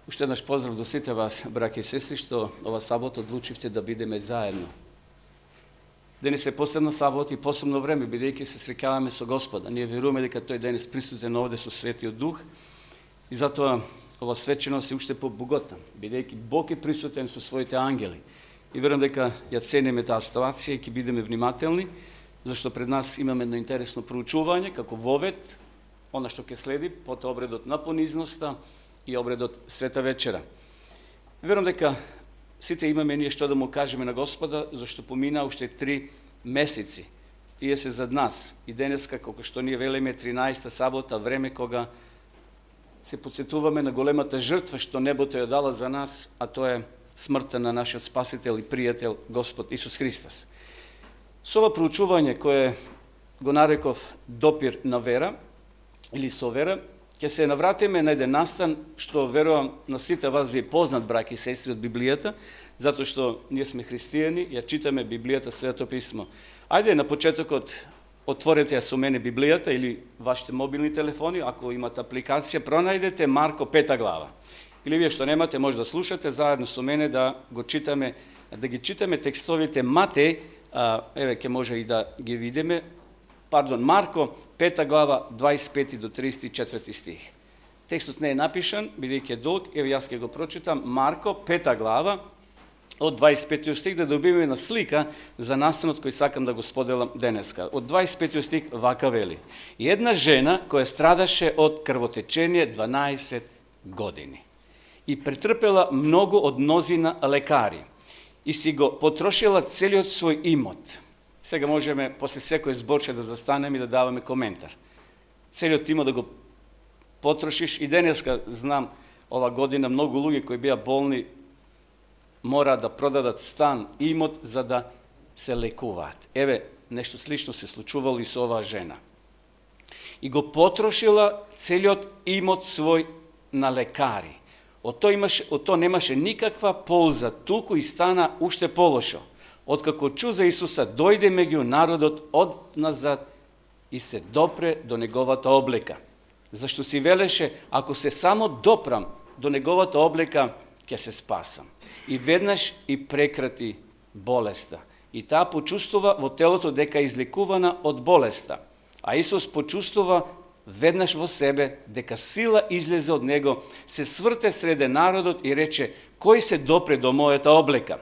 Уште еднаш поздрав до сите вас, браќа и сестри, што ова сабота одлучивте да бидеме заедно. Денес е посебна сабота и посебно време, бидејќи се среќаваме со Господа. Ние веруваме дека тој денес присутен овде со Светиот Дух и затоа ова свеченост е уште побоготна, бидејќи Бог е присутен со своите ангели. И верувам дека ја цениме таа ситуација и ќе бидеме внимателни, зашто пред нас имаме едно интересно проучување, како вовед, она што ќе следи, потоа обредот на понизноста и обредот Света вечера. Верувам дека сите имаме ние што да му кажеме на Господа, зашто помина уште 3 месеци. Тие се зад нас. И денеска, како што ние велиме, 13-та сабота, време кога се подсетуваме на големата жртва што небото ја дала за нас, а тоа е смртта на нашиот Спасител и пријател Господ Исус Христос. Со ова проучување кое го нареков допир на вера или со вера, ќе се навратиме на еден настан што верувам на сите вас ви е познат, браќи и сестри, од Библијата, затоа што ние сме христијани, ја читаме Библијата, Свето писмо. Ајде на почетокот отворете ја со мене Библијата или вашите мобилни телефони, ако имате апликација, пронајдете Марко 5 глава. Или вие што немате, може да слушате заедно со мене да го читаме, да ги читаме текстовите Матеј, еве ќе може и да ги видиме. Марко 5 глава 25 до 34 стих. Текстот не е напишан, бидејќи е долг, еве јас ќе го прочитам. Марко 5 глава од 25 стих, да добиеме на слика за настанот кој сакам да го споделам денеска. Од 25 стих вака вели: И една жена која страдаше од крвотечение 12 години и претрпела многу од мнозина лекари и си го потрошила целиот свој имот. Сега можеме после секој зборче да застанеме и да даваме коментар. Целиот имот да го потрошиш, и денеска знам ова година многу луѓе кои беа болни мора да продадат стан, имот за да се лекуваат. Еве, нешто слично се случувало и со оваа жена. И го потрошила целиот имот свој на лекари. Од тоа немаше никаква полза, туку и стана уште полошо. Откако чу за Исуса, дојде меѓу народот од назад и се допре до неговата облека. Зашто си велеше, ако се само допрам до неговата облека, ќе се спасам. И веднаш и прекрати болеста. И таа почувствува во телото дека е излекувана од болеста. А Исус почувствува веднаш во себе дека сила излезе од него, се сврте среде народот и рече: кој се допре до мојата облека?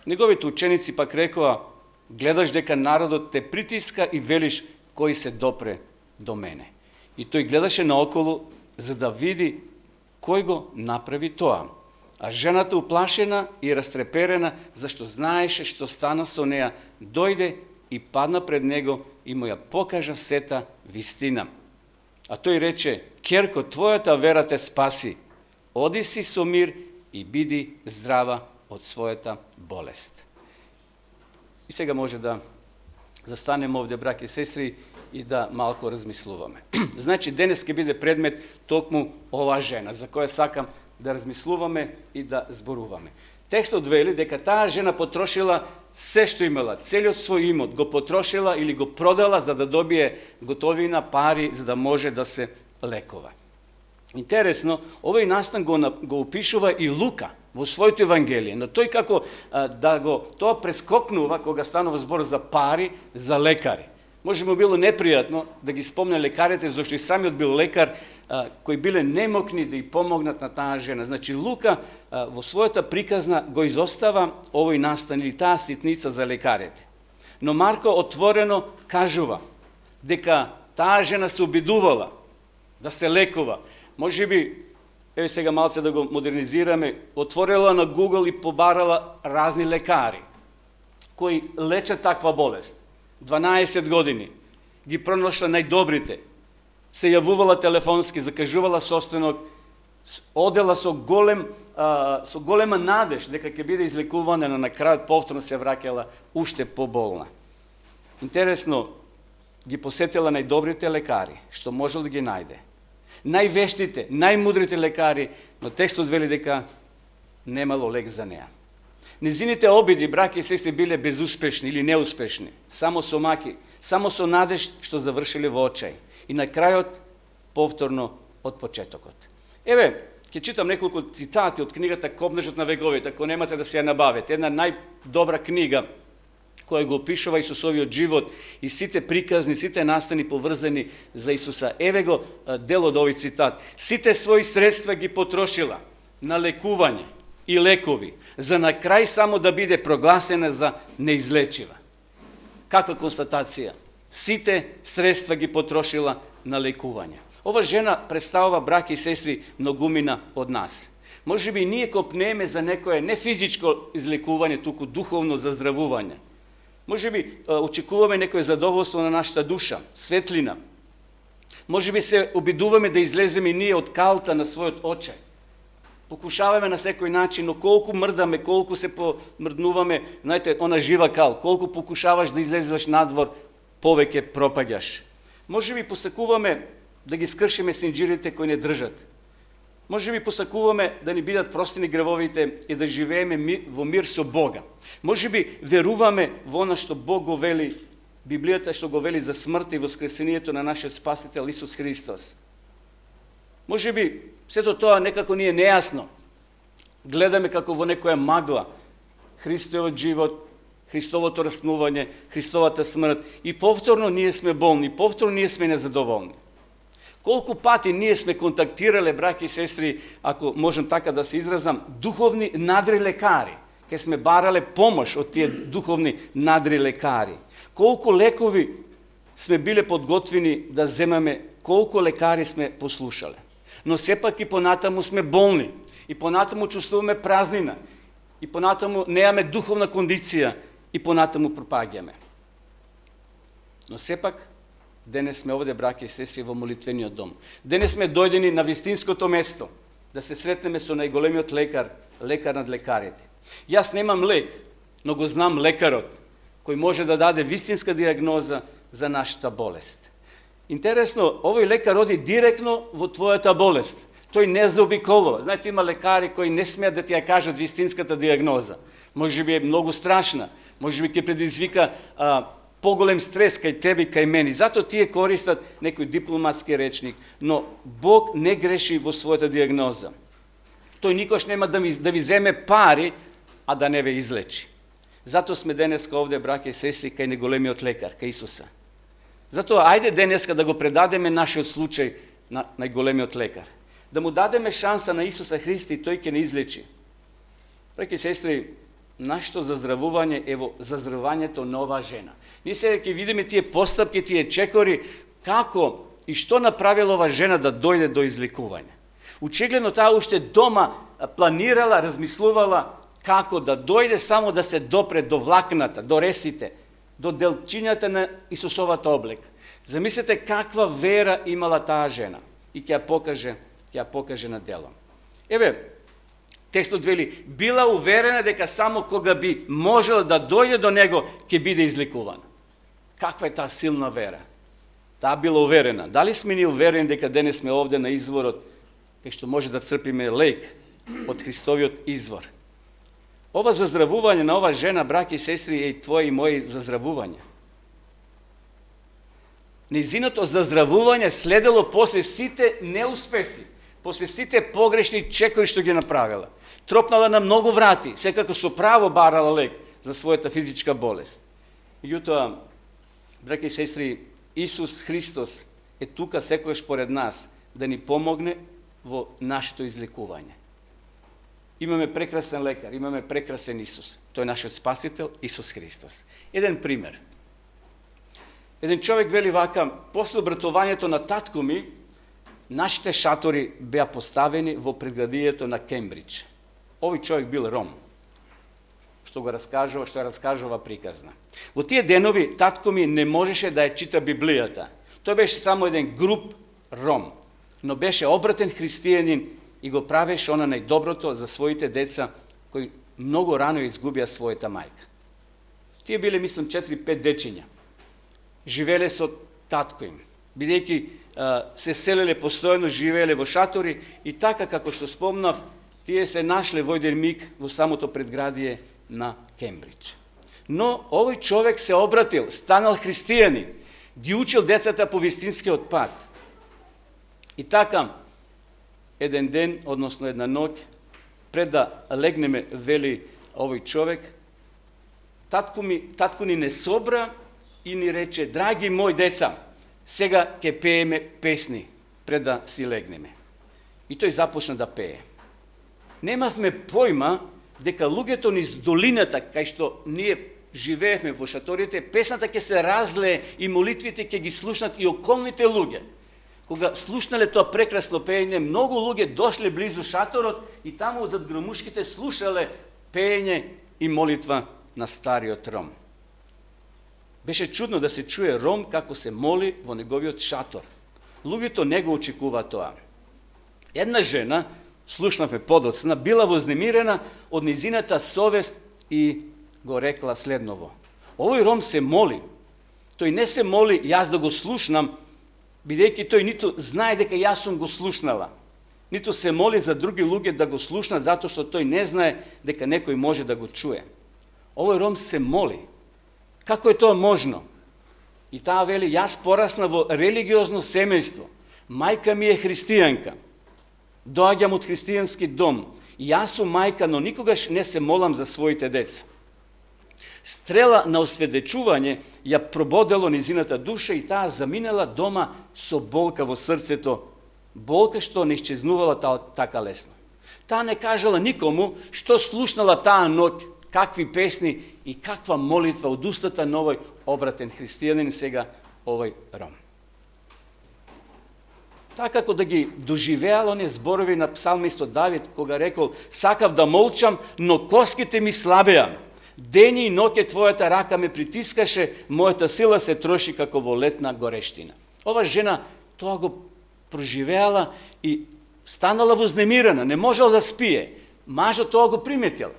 Неговите ученици пак рекоа: гледаш дека народот те притиска и велиш кој се допре до мене. И тој гледаше наоколу за да види кој го направи тоа. А жената уплашена и растреперена, зашто знаеше што стана со неа, дојде и падна пред него и му ја покажа сета вистина. А тој рече: ќерко, твојата вера те спаси. Оди си со мир и биди здрава од својата болест. И сега може да застанеме овде, браќи и сестри, и да малку размислуваме. Значи, денес ќе биде предмет токму оваа жена, за која сакам да размислуваме и да зборуваме. Текстот вели дека таа жена потрошила се што имала, целиот свој имот го потрошила или го продала за да добие готовина, пари, за да може да се лекува. Интересно, овој настан го опишува и Лука во своето Евангелие, но тој како тоа прескокнува кога станува збор за пари, за лекари. Може му било непријатно да ги спомне лекарите, зашто и самиот бил лекар, кои биле немокни да ја помогнат на таа жена. Значи Лука во својата приказна го изостава овој настан или таа ситница за лекарите. Но Марко отворено кажува дека таа жена се обидувала да се лекува. Може би, еве сега малце да го модернизираме, отворила на Google и побарала разни лекари кои лечат таква болест. 12 години ги пронашла најдобрите, се јавувала телефонски, закажувала состанок, одела со голема надеж дека ќе биде излекувана, но на крајот повторно се враќала уште поболна. Интересно, ги посетила најдобрите лекари, што можел да ги најде. Највештите, најмудрите лекари, но текстот вели дека немало лек за неа. Незините обиди, браќи и сестри, биле безуспешни или неуспешни, само со маки, само со надеж што завршиле во очај. И на крајот повторно од почетокот. Еве, Ќе читам неколку цитати од книгата Копнежот на вековите, ако немате да се ја набавите. Една најдобра книга која го опишува Исусовиот живот и сите приказни, сите настани поврзани за Исуса. Еве го дел од овој цитат. Сите своји средства ги потрошила на лекување и лекови, за на крај само да биде прогласена за неизлечива. Каква констатација? Сите средства ги потрошила на лекување. Ова жена представува, браќи и сестри, многумина од нас. Може би ние копнеме за некое не физичко излекување, туку духовно заздравување. Може би очекуваме некое задоволство на нашата душа, светлина. Може би се обидуваме да излеземе ние од калта на својот очај. Покушаваме на секој начин, но колку мрдаме, колку се помрднуваме, знаете, она жива кал, колку покушаваш да излезеш надвор, повеќе пропаѓаш. Може би посакуваме да ги скршиме синџирите кои не држат. Може би посакуваме да ни бидат простени гревовите и да живееме во мир со Бога. Може би веруваме во она што Бог го вели, Библијата што го вели за смртта и воскресението на нашиот Спасител Исус Христос. Може би сето тоа некако ни е нејасно. Гледаме како во некоја магла Христовиот живот, Христовото раснување, Христовата смрт и повторно ние сме болни, повторно ние сме незадоволни. Колку пати ние сме контактирале, браќи и сестри, ако можам така да се изразам, духовни надри лекари. Ке сме барале помош од тие духовни надри лекари. Колку лекови сме биле подготвени да земаме, колку лекари сме послушале. Но сепак и понатаму сме болни, и понатаму чувствуваме празнина, и понатаму неаме духовна кондиција, и понатаму пропаѓаме. Но сепак, денес сме овде, браќи и сестри, во молитвениот дом. Денес сме дојдени на вистинското место, да се сретнеме со најголемиот лекар, лекар над лекарите. Јас немам лек, но го знам лекарот, кој може да даде вистинска диагноза за нашата болест. Интересно, овој лекар оди директно во твојата болест. Тој не заобиколува. Знаете, има лекари кои не смеат да ти ја кажат вистинската диагноза. Може би е многу страшна, може би ќе предизвика поголем стрес кај тебе и кај мене. Зато тие користат некој дипломатски речник, но Бог не греши во својата диагноза. Тој никош нема да ви земе пари, а да не ве излечи. Зато сме денеска овде, браќа и сестри, кај неголемиот лекар, кај Исуса. Затоа, ајде денеска да го предадеме нашиот случај на најголемиот лекар. Да му дадеме шанса на Исуса Христа и тој ќе не излечи. Браќа и сестри, нашето заздравување е во заздравувањето на оваа жена. Ние сега ќе видиме тие постапки, тие чекори, како и што направила оваа жена да дојде до излекување. Очигледно таа уште дома планирала, размислувала како да дојде само да се допре до влакната, до ресите, до делчињата на Исусовата облек. Замислете каква вера имала таа жена и ќе ја покаже на дело. Еве, текстот вели, била уверена дека само кога би можела да дојде до него, ќе биде излекувана. Каква е таа силна вера? Таа била уверена. Дали сме ни уверени дека денес сме овде на изворот, кај што може да црпиме лек од Христовиот извор? Ова заздравување на ова жена, браќи и сестри, е и твое и моje заздравување. Нејзиното заздравување следело после сите неуспеси, после сите погрешни чекори што ги направила. Тропнала на многу врати, секако со право барала лек за својата физичка болест. Меѓутоа, браќи и сестри, Исус Христос е тука секогаш поред нас да ни помогне во нашето излекување. Имаме прекрасен лекар, имаме прекрасен Исус. Тој е нашиот Спасител, Исус Христос. Еден пример. Еден човек вели вака, после обратувањето на татко ми, нашите шатори беа поставени во предградието на Кембридж. Овој човек бил ром, што ја раскажува приказна. Во тие денови татко ми не можеше да ја чита Библијата. Тој беше само еден груб ром, но беше обратен христијанин и го правеше она најдоброто за своите деца кои многу рано изгубија својата мајка. Тие биле, мислам, 4-5 дечиња. Живеле со татко им, бидејќи се селеле постојано, живееле во шатори и така како што спомнав, тие се нашле во еден миг во самото предградие на Кембридж. Но овој човек се обратил, станал христијанин, ги учил децата по вистинскиот пат. И така, jedan den, odnosno jedna noć, pred da legneme, veli ovaj čovjek, tatko ni ne sobra i ni reče, dragi moj deca, сега ке пееме песни пред да си легнеме. И тој започна да пее. Немавме појма дека луѓето низ долината, кај што ние живеевме во шаторите, песната ќе се разлее и молитвите ќе ги слушнат и околните луѓе. Кога слушнале тоа прекрасно пеење, многу луѓе дошле близу шаторот и таму зад громушките слушале пеење и молитва на стариот ром. Беше чудно да се чуе ром како се моли во неговиот шатор. Луѓето не го очекува тоа. Една жена, слушнавме подоцна, била вознемирена од низината совест и го рекла следново. Овој ром се моли. Тој не се моли јас да го слушнам, бидејќи тој ниту знае дека јас сум го слушнала, ниту се моли за други луѓе да го слушнат, затоа што тој не знае дека некој може да го чуе. Овој ром се моли. Како е тоа можно? И таа вели, јас порасна во религиозно семејство. Мајка ми е христијанка. Доаѓам од христијански дом. Јас сум мајка, но никогаш не се молам за своите деца. Стрела на осведечување ја прободело низината душа и таа заминала дома со болка во срцето, болка што не исчезнувала така лесно. Таа не кажала никому што слушнала таа ноќ, какви песни и каква молитва од устата на овој обратен христијанин, сега овој ром. Така како да ги доживеал оние зборови на псалмистот Давид, кога рекол, сакав да молчам, но коските ми слабеа. Дењи и ноќе твојата рака ме притискаше, мојата сила се троши како во летна горештина. Ова жена тоа го проживеала и станала вознемирена, не можела да спие. Мажот тоа го приметил.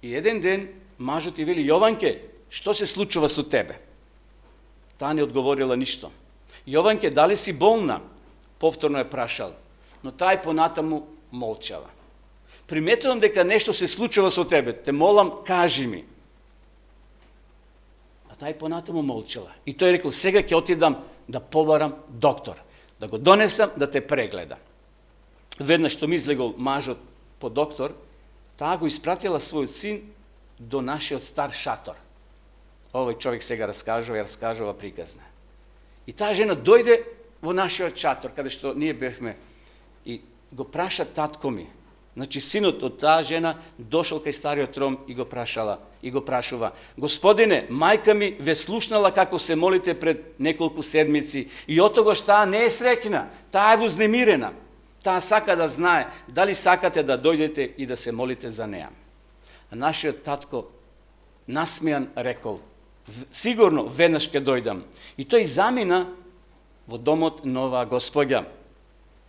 И еден ден мажот и вели, Јованке, што се случува со тебе? Таа не одговорила ништо. Јованке, дали си болна? Повторно е прашал, но таа и понатаму молчала. Приметувам дека нешто се случува со тебе, те молам, кажи ми. А таа и понатаму молчала. И тој рекол, сега ќе отидам да побарам доктор, да го донесам да те прегледа. Веднаш што ми излегол мажот по доктор, таа го испратила својот син до нашиот стар шатор. Овој човек сега раскажува приказна. И таа жена дојде во нашиот шатор, каде што ние бевме, и го праша татко ми. Значи, синот од таа жена дошол кај стариот ром и го прашува, Господине, мајка ми ве слушнала како се молите пред неколку седмици и од тогаш таа не е среќна, таа е вознемирена. Таа сака да знае дали сакате да дојдете и да се молите за неа. А нашиот татко насмејан рекол, сигурно веднаш ќе дојдам. И тој замина во домот на оваа господја.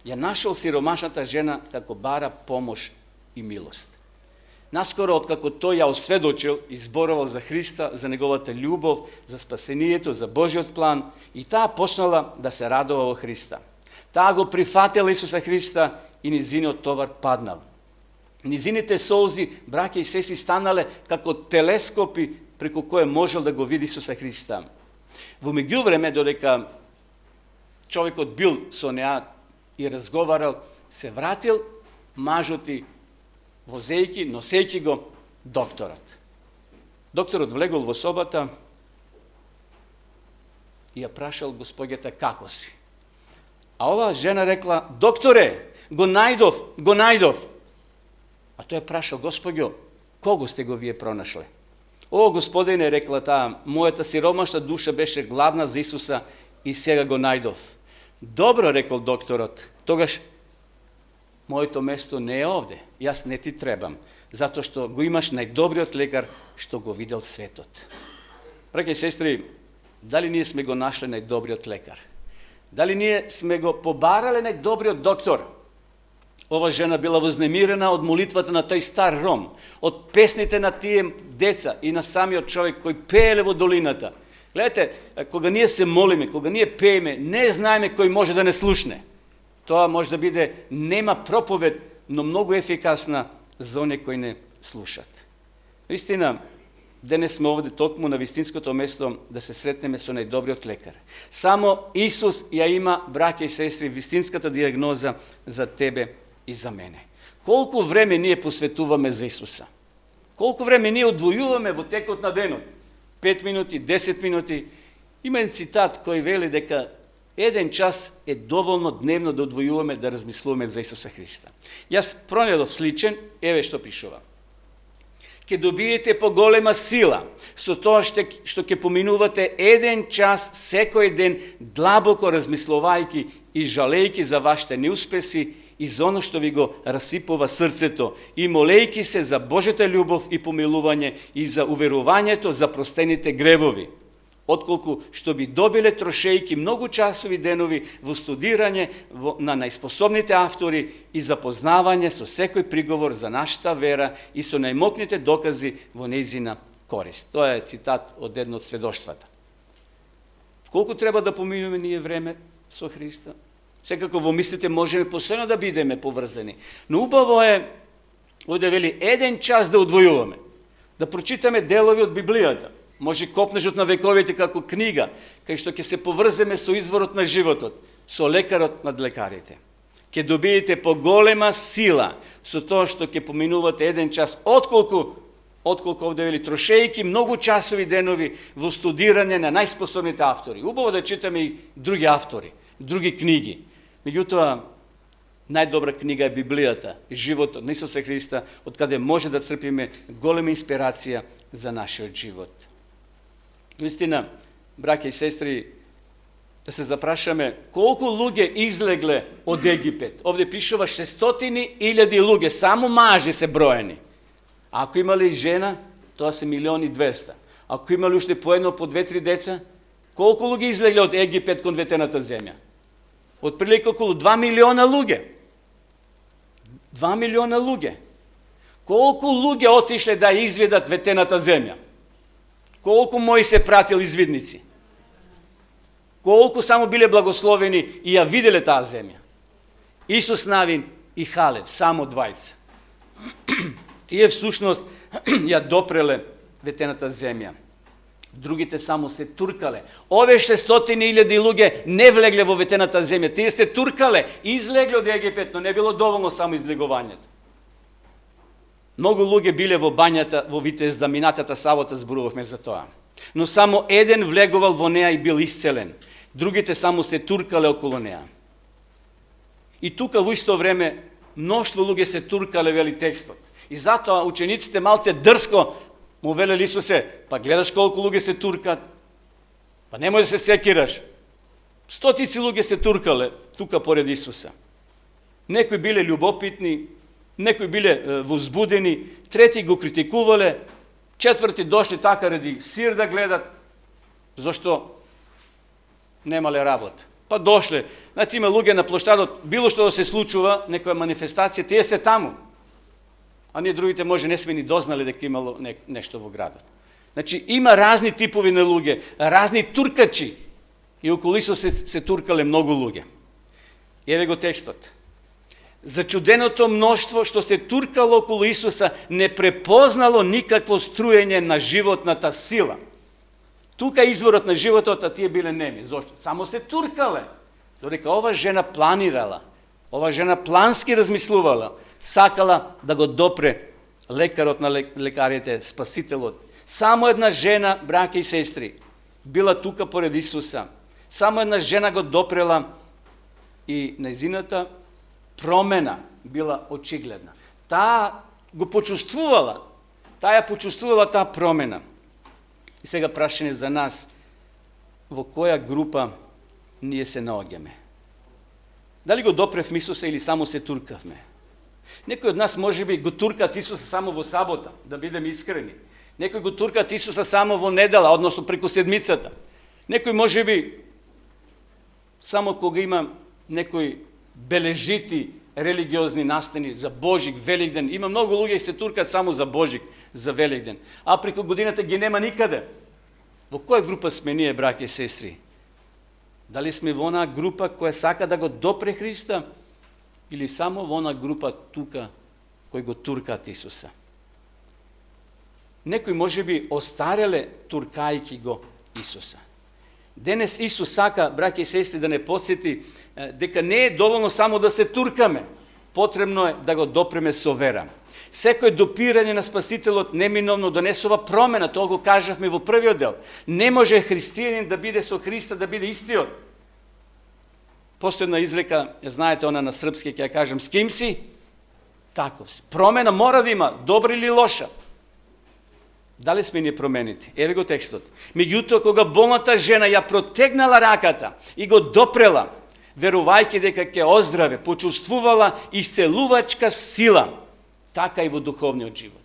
Ја нашол сиромашната жена како бара помош и милост. Наскоро, откако тој ја осведочил и зборувал за Христа, за неговата љубов, за спасението, за Божиот план, и таа почнала да се радува во Христа. Таа го прифатила Исуса Христа и низиниот товар паднал. Низините солзи, браќа и сестри, станале како телескопи преку кое можел да го види Исуса Христа. Во меѓувреме, додека човекот бил со неа и разговарал, се вратил мажот и возејки, носејки го докторот. Докторот влегол во собата и ја прашал господјата како си. А оваа жена рекла, докторе, го најдов. А тој ја прашал, господјо, кого сте го вие пронашле? О, господине, рекла таа, мојата сиромашна душа беше гладна за Исуса и сега го најдов. Добро, рекол докторот, тогаш моето место не е овде, јас не ти требам, затоа што го имаш најдобриот лекар што го видел светот. Браќа и сестри, дали ние сме го нашле најдобриот лекар? Дали ние сме го побарале најдобриот доктор? Ова жена била вознемирена од молитвата на тој стар ром, од песните на тие деца и на самиот човек кој пееле во долината. Гледате, кога ние се молиме, кога ние пееме, не знаеме кој може да не слушне. Тоа може да биде нема проповед, но многу ефикасна за оние кои не слушат. Истина, Денес сме овде токму на вистинското место да се сретнеме со најдобриот лекар. Само Исус ја има, браќа и сестри, вистинската диагноза за тебе и за мене. Колку време ние посветуваме за Исуса? Колку време ние одвојуваме во текот на денот? 5 минути, 10 минути. Има еден цитат кој вели дека 1 час е доволно дневно да одвојуваме да размислуваме за Исуса Христа. Јас пронедов сличен, еве што пишува. Ке добиете поголема сила со тоа што ќе поминувате 1 час секој ден длабоко размислувајќи и жалејќи за вашите неуспеси и за оно што ви го расипува срцето и молејќи се за Божјата љубов и помилување и за уверувањето за простените гревови, отколку што би добиле трошејќи многу часови денови во студирање на најспособните автори и запознавање со секој приговор за нашата вера и со најмокните докази во нејзина корист. Тоа е цитат од едно од сведоштвата. Колку треба да поминуваме ние време со Христа? Секако во мислите можеме постојано да бидеме поврзани. Но убаво е, овде вели, 1 час да одвојуваме, да прочитаме делови од Библијата. Може Копнежот на вековите како книга, кај што ќе се поврземе со изворот на животот, со лекарот над лекарите. Ќе добиете поголема сила со тоа што ќе поминувате 1 час, отколку овде вели, трошејќи многу часови денови во студирање на најспособните автори. Убаво да читаме и други автори, други книги. Меѓутоа, најдобра книга е Библијата, животот на Исуса Христа, од каде може да црпиме голема инспирација за нашиот живот. Вистина, браќа и сестри, да се запрашаме колку луѓе излегле од Египет. Овде пишува 600.000 луѓе, само мажи се броени. Ако имали жена, тоа се 1.200.000. Ако имали уште по едно, по 2-3 деца, колку луѓе излегле од Египет кон ветената земја? Отприлика околу 2 милиона луѓе. 2 милиона луѓе. Колку луѓе отишле да изведат ветената земја? Колку Мојсе пратил извидници? Колку само биле благословени и ја виделе таа земја? Исус Навин и Халев, само двајца. Тие всушност ја допреле ветената земја. Другите само се туркале. Ове 600.000 луѓе не влегле во ветената земја. Тие се туркале, излегле од Египет, но не било доволно само излегувањето. Многу луѓе биле во бањата во Витезда, минатата сабота зборувавме за тоа. Но само еден влегувал во неа и бил исцелен. Другите само се туркале околу неа. И тука во исто време мноштво луѓе се туркале, вели текстот. И затоа учениците малце дрско му велели Исусе, па гледаш колку луѓе се туркат, па немој да се секираш. Стотици луѓе се туркале тука поред Исуса. Некои биле љубопитни, некои биле возбудени, трети го критикувале, четврти дошли така ради сир да гледат, зашто немале работа. Па дошле, знаете, има луѓе на плоштадот, било што да се случува, некоја манифестација, тие се таму. А ние другите може не сме ни дознали дека имало нешто во градот. Значи, има разни типови на луѓе, разни туркачи. И околу Исус се туркале многу луѓе. Еве го текстот. Зачуденото мноштво што се туркало околу Исуса не препознало никакво струење на животната сила. Тука е изворот на животот, а тие биле неми. Зошто? Само се туркале. Додека ова жена планирала, ова жена плански размислувала, сакала да го допре лекарот на лекарите, спасителот. Само една жена, браќа и сестри, била тука поред Исуса. Само една жена го допрела и нејзината промена била очигледна. Таа го почувствувала, таа промена. И сега прашање за нас, во која група ние се наоѓаме? Дали го допревме Исуса или само се туркавме? Некои од нас можеби го туркат Исуса само во сабота, да бидеме искрени. Некои го туркат Исуса само во недела, односно преку седмицата. Некои можеби само кога има некои бележити религиозни настани за Божик, Великден. Има многу луѓе се туркат само за Божик, за Великден. А преку годината ги нема никаде. Во која група сме ние, браќа и сестри? Дали сме во онаа група која сака да го допре Христа или само во онаа група тука кој го туркат Исуса? некои може би остареле туркајки го Исуса. Денес Исус сака, браќи и сестри, да не подсети дека не е доволно само да се туркаме, потребно е да го допреме со вера. Секој допирање на Спасителот неминовно донесува промена, тоа го кажавме во првиот дел. Не може христијанин да биде со Христа, да биде истиот. Постои една изрека, знаете она на српски, ќе ја кажам, с ким си? Таков си. Промена мора да има, добра или лоша. Дали сме ние променити? Еве го текстот. Меѓутоа, кога болната жена ја протегнала раката и го допрела, верувајќи дека ќе оздраве, почувствувала исцелувачка сила, така и во духовниот живот.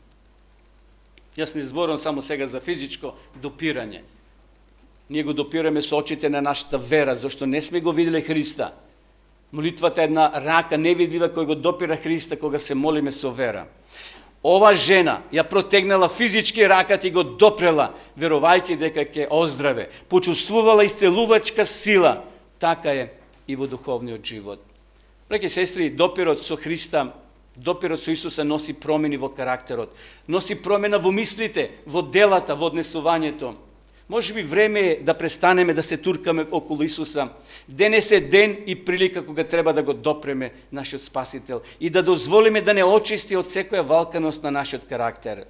Јас не зборам само сега за физичко допирање. Ние го допираме со очите на нашата вера, зашто не сме го виделе Христа. Молитвата е една рака невидлива која го допира Христа кога се молиме со вера. Ова жена ја протегнала физички раката и го допрела, верувајќи дека ќе оздраве, почувствувала исцелувачка сила, така е и во духовниот живот. Браќи и сестри, допирот со Христа, допирот со Исуса носи промени во карактерот, носи промена во мислите, во делата, во однесувањето. Може би време е да престанеме да се туркаме околу Исуса. Денес е ден и прилика кога треба да го допреме нашиот Спасител и да дозволиме да не очисти од секоја валканост на нашиот карактер.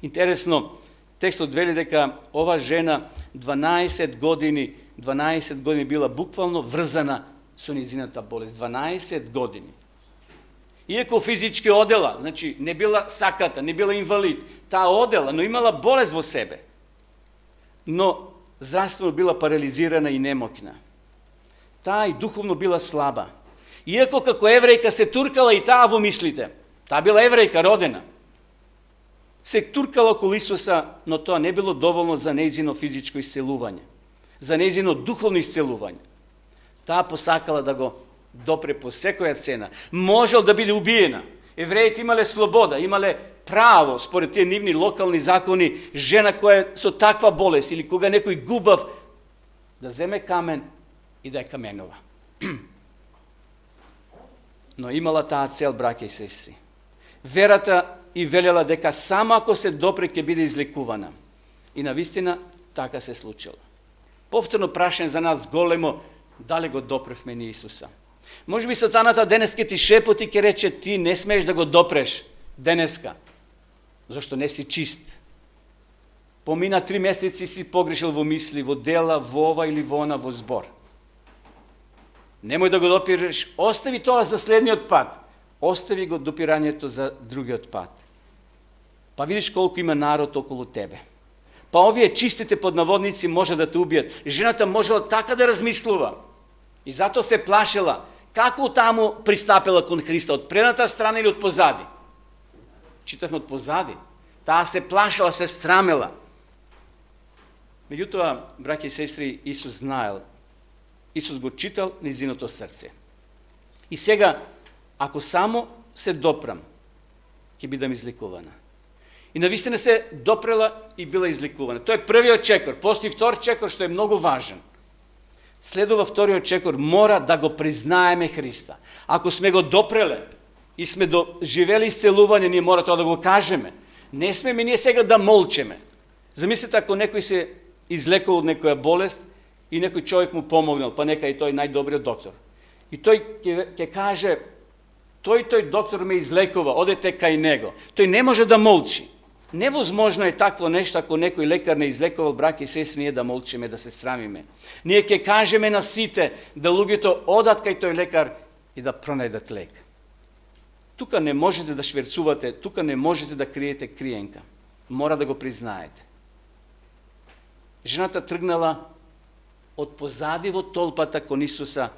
Интересно, текстот вели дека ова жена 12 години била буквално врзана со низината болест. 12 години. Иако физички одела, значи не била саката, не била инвалид, таа одела, но имала болест во себе. Но здравствено била парализирана и немокна. Таа и духовно била слаба. Иако како еврејка се туркала и таа во мислите. Таа била еврејка, родена. Се туркала околу Исуса, но тоа не било доволно за нејзино физичко исцелување, за нејзино духовно исцелување. Таа посакала да го допре по секоја цена. Можел да биде убиена. Евреите имале слобода, имале право, според тие нивни локални закони, жена која со таква болест или кога некој губав, да земе камен и да ја каменува. Но имала таа цел, браќа и сестри. Верата и велела дека само ако се допре ќе биде излекувана. И навистина така се случило. Повторно прашање за нас големо, дали го допревме ни Исуса. Може би сатаната денеска ти шепоти ќе рече, ти не смееш да го допреш денеска, зашто не си чист. Помина 3 месеци си погрешил во мисли, во дела, во ова или во она, во збор. Немој да го допираш, остави тоа за следниот пат. Остави го допирањето за другиот пат. Па видиш колку има народ околу тебе. Па овие чистите поднаводници може да те убијат. Жената можела така да размислува. И затоа се плашела. Како таму пристапила кон Христа? Од предната страна или од позади? Читавме од позади. Таа се плашила, се срамела. Меѓутоа, браќи и сестри, Исус знаел. Исус го читал низиното срце. И сега, ако само се допрам, ќе бидам излекувана. И навистина се допрела и била излекувана. Тој е првиот чекор. Постои втор чекор, што е многу важен. Следува вториот чекор, мора да го признаеме Христа. Ако сме го допреле и сме доживели исцелување, ние мора тоа да го кажеме. Не смеме ние сега да молчеме. Замислете ако некој се излекувал од некоја болест и некој човек му помогнал, па нека и тој најдобриот доктор. И тој ќе каже, тој доктор ме излекува, одете кај него. Тој не може да молчи. Невозможно е такво нешто ако некој лекар не излекувал, браќа и сестри, ние да молчиме, да се срамиме. Ние ќе кажеме на сите да луѓето одат кај тој лекар и да пронајдат лек. Тука не можете да шверцувате, тука не можете да криете криенка. Мора да го признаете. Жената тргнала од позади во толпата кон Исуса,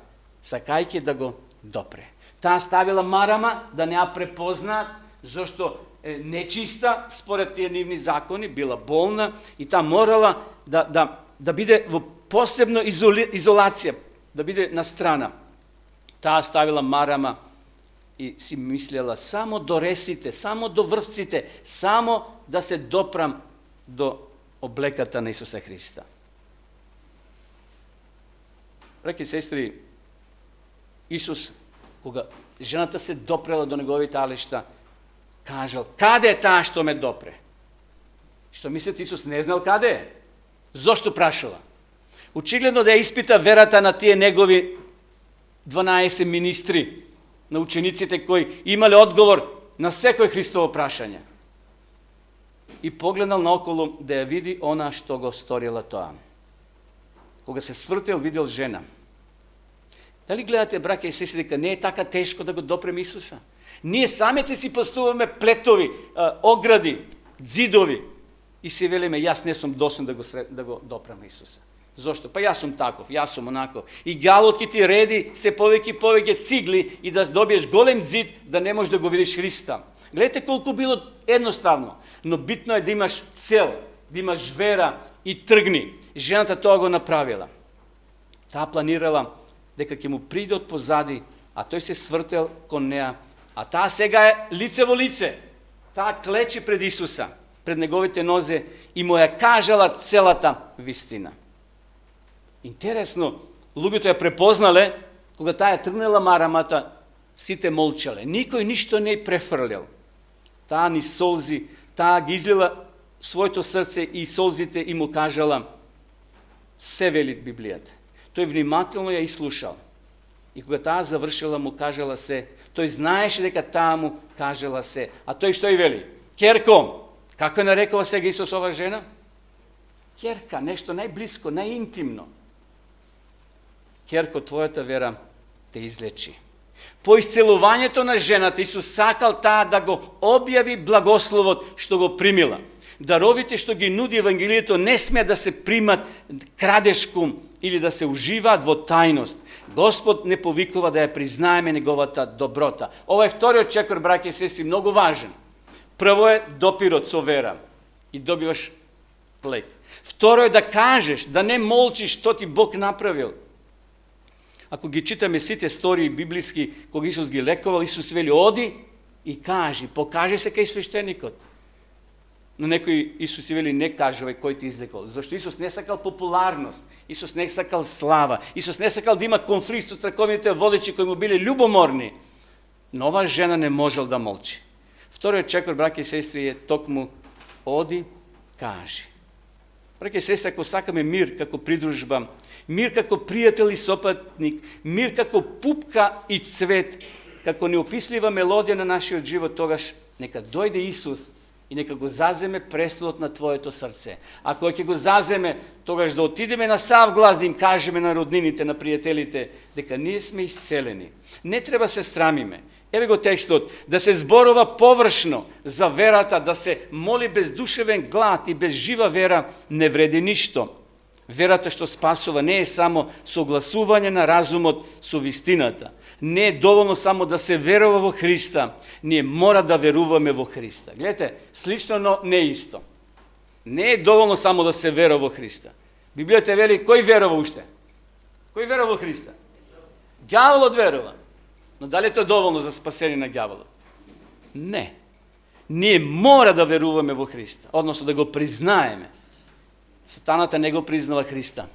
сакајќи да го допре. Таа ставила марама да не ја препознаат, зашто нечиста, според тие нивни закони, била болна и таа морала да биде во посебна изолација, да биде на страна. Таа ставила марама и си мислела само до ресите, само до врвците, само да се допрам до облеката на Исуса Христа. Браќи и сестри, Исус, кога жената се допрела до неговите алишта, кажал, каде е таа што ме допре? Што мислите, Исус не знал каде е? Зошто прашува? Очигледно да ја испита верата на тие негови 12 министри, на учениците кои имале одговор на секој Христово прашање. И погледнал наоколу да ја види она што го сторила тоа. Кога се свртел, видел жена. Дали гледате, браќа и сестри, дека не е така тешко да го допреме Исуса? Ние самите си поставуваме плетови, огради, дзидови и си велиме, јас не сум достоен да го допреме Исуса. Зошто? Па јас сум таков, јас сум онаков. И ѓаволот ќе ти реди се повеќе и повеќе цигли и да добиеш голем дзид да не можеш да го видиш Христа. Гледате колку било едноставно, но битно е да имаш цел, да имаш вера и тргни. Жената тоа го направила. Таа планирала дека ќе му приде од позади, а тој се свртел кон неа, а таа сега е лице во лице. Таа клечи пред Исуса, пред неговите нозе и му ја кажала целата вистина. Интересно, луѓето ја препознале, кога таа ја тргнала марамата, сите молчале. Никој ништо не ја префрлил. Таа ни солзи, таа ги излила своето срце и солзите и му кажала, се вели Библијата. Тој внимателно ја изслушал. И кога таа завршила, му кажала се, тој знаеше дека таа му кажала се. А тој што и вели? Ќерко, како е нарекува сега Исус ова жена? Ќерка, нешто најблиско, најинтимно. Ќерко, твојата вера те излечи. По исцелувањето на жената, Исус сакал таа да го објави благословот што го примила. Даровите што ги нуди Евангелието не сме да се примат крадешку или да се уживаат во тајност. Господ не повикува да ја признаеме неговата доброта. Ова е вториот чекор, браќи и сестри, многу важен. Прво е допирот со вера и добиваш лек. Второ е да кажеш, да не молчиш што ти Бог направил. Ако ги читаме сите истории библиски, кога Исус ги лекувал, Исус вели, оди и кажи, покажи се кај свештеникот. Но некој Исус вели, не кажувај кој ти излекол. Зашто Исус не сакал популарност, Исус не сакал слава, Исус не сакал да има конфликт со црковните водечи кои му биле љубоморни. Но ова жена не можел да молчи. Вториот чекор, браќи и сестри, е токму оди, кажи. Браќи и сестри, ако сакаме мир како придружба, мир како пријател и сопатник, мир како пупка и цвет, како неопислива мелодија на нашиот живот, тогаш нека дојде Исус и нека го заземе престолот на твоето срце. Ако ќе го заземе, тогаш да отидеме на сав глас да им кажеме на роднините, на пријателите, дека ние сме исцелени. Не треба се срамиме. Еве го текстот, да се зборува површно за верата, да се моли без душевен глад и без жива вера не вреди ништо. Верата што спасува не е само согласување на разумот со вистината. Не е доволно само да се верува во Христа. Ние мора да веруваме во Христа. Гледате, слично, но не исто. Не е доволно само да се верува во Христа. Библијата вели, кој верува уште? Кој верува во Христа? Ѓаволот верува. Но дали е тоа доволно за спасение на ѓаволот? Не. Ние мора да веруваме во Христа, односно да го признаеме. Сатаната не го признава Христа.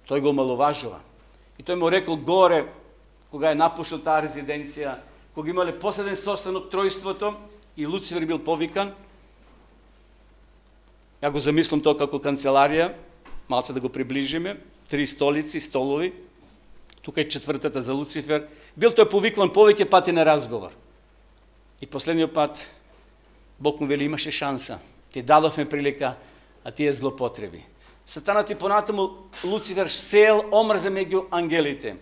Тој го маловажува. И тој му рекол горе, кога е напушил таа резиденција, кога имале последен состанок тројството и Луцифер бил повикан, ја го замислам тоа како канцеларија, малце да го приближиме, 3 столици, столови, тука е четвртата за Луцифер, бил тој повикван повеќе пати на разговор. И последниот пат, Бог му вели, имаше шанса, ти дадовме прилика, а тие злопотреби. Сатанат и понатаму Луцифер сел омрзе меѓу ангелите.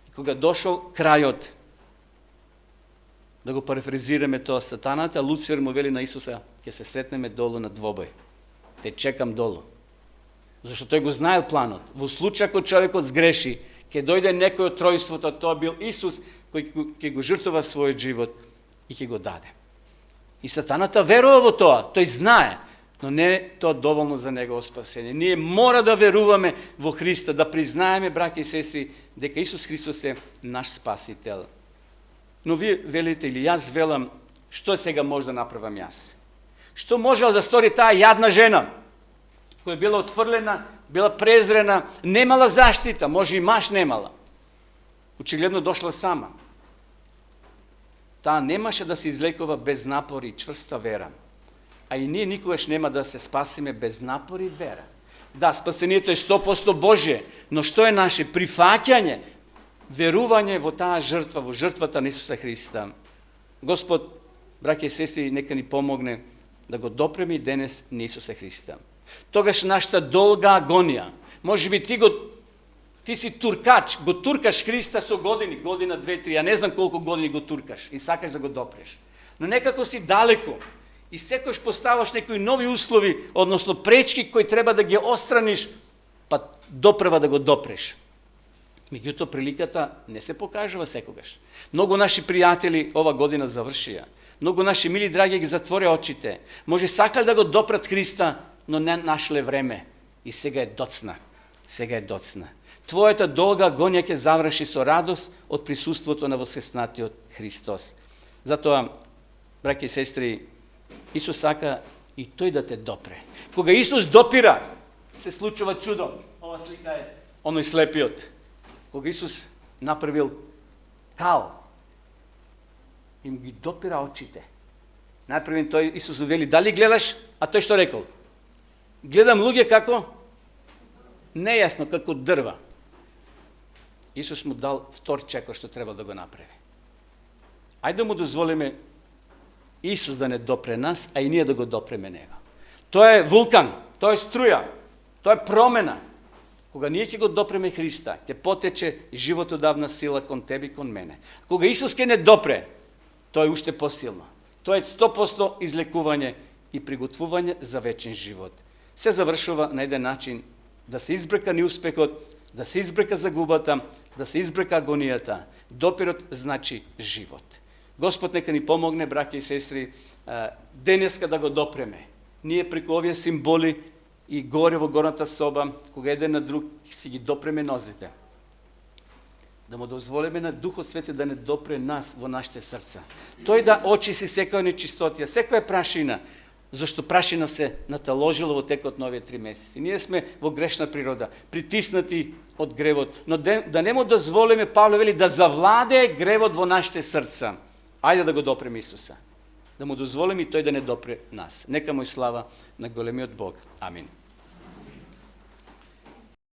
И кога дошол крајот, да го парифразираме тоа, Сатаната, Луцифер му вели на Исуса, ќе се сретнеме долу на двобој. Те чекам долу. Зашто тој го знаел планот. Во случај ако човекот сгреши, ќе дојде некој од тројството, тоа бил Исус, кој ќе го жртвува својот живот и ќе го даде. И Сатаната верува во тоа, тој знае, но не е тоа доволно за негово спасение. Ние мора да веруваме во Христа, да признаеме, браќа и сестри, дека Исус Христос е наш спасител. Но вие велите, или јас велам, што сега може да направам јас? Што можела да стори таа јадна жена, која била отфрлена, била презрена, немала заштита, може и маш немала. Очигледно дошла сама. Таа немаше да се излекува без напор и чврста вера. а и ние никогаш нема да се спасиме без напор и вера. Да, спасението е 100% Божие, но што е наше прифаќање, верување во таа жртва, во жртвата на Исуса Христа. Господ, браќа и сестри, нека ни помогне да го допреме и денес на Исуса Христа. Тогаш нашата долга агонија, може би ти си туркач, го туркаш Христа со години, година, 2, 3, ја не знам колку години го туркаш и сакаш да го допреш. Но некако си далеко и секојаш поставаш некои нови услови, односно пречки кои треба да ги отстраниш, па допрева да го допреш. Меѓутоа приликата не се покажува секогаш. Многу наши пријатели ова година завршија. Многу наши мили драги ги затворија очите. Може сакале да го допрат Христа, но не нашле време. И сега е доцна. Сега е доцна. Твојата долга агонија ќе заврши со радост од присуството на воскреснатиот Христос. Затоа, браќи и сестри, Исус сака и тој да те допре. Кога Исус допира, се случува чудо. Ова слика е оној слепиот. Кога Исус направил кал, им ги допира очите. Најпрвен тој Исус увели, дали гледаш? А тој што рекол? Гледам луѓе како? Нејасно, како дрва. Исус му дал втор чекор што треба да го направи. Ајде да му дозволиме Исус да не допре нас, а и ние да го допреме Него. Тоа е вулкан, тоа е струја, тоа е промена. Кога ние ќе го допреме Христа, ќе потече животодавна сила кон тебе и кон мене. Кога Исус ќе не допре, тоа е уште посилно. Тоа е 100% излекување и приготвување за вечен живот. Се завршува на еден начин да се избрека неуспехот, да се избрека загубата, да се избрека агонијата. Допирот значи живот. Господ нека ни помогне, браќа и сестри, денеска да го допреме. Ние преку овие символи и горе во горната соба, кога еден на друг си ги допреме нозите. Да му дозволиме на Духот Свети да не допре нас во нашите срца. Тој да очиси секоја нечистотија, секоја прашина, зашто прашина се наталожила во текот на овие 3 месеци. Ние сме во грешна природа, притиснати од гревот, но да не му дозволиме, Павле вели, да завладее гревот во нашите срца. Ајде да го допреме Исуса. Да му дозволиме и тој да не допре нас. Нека му и слава на големиот Бог. Амин.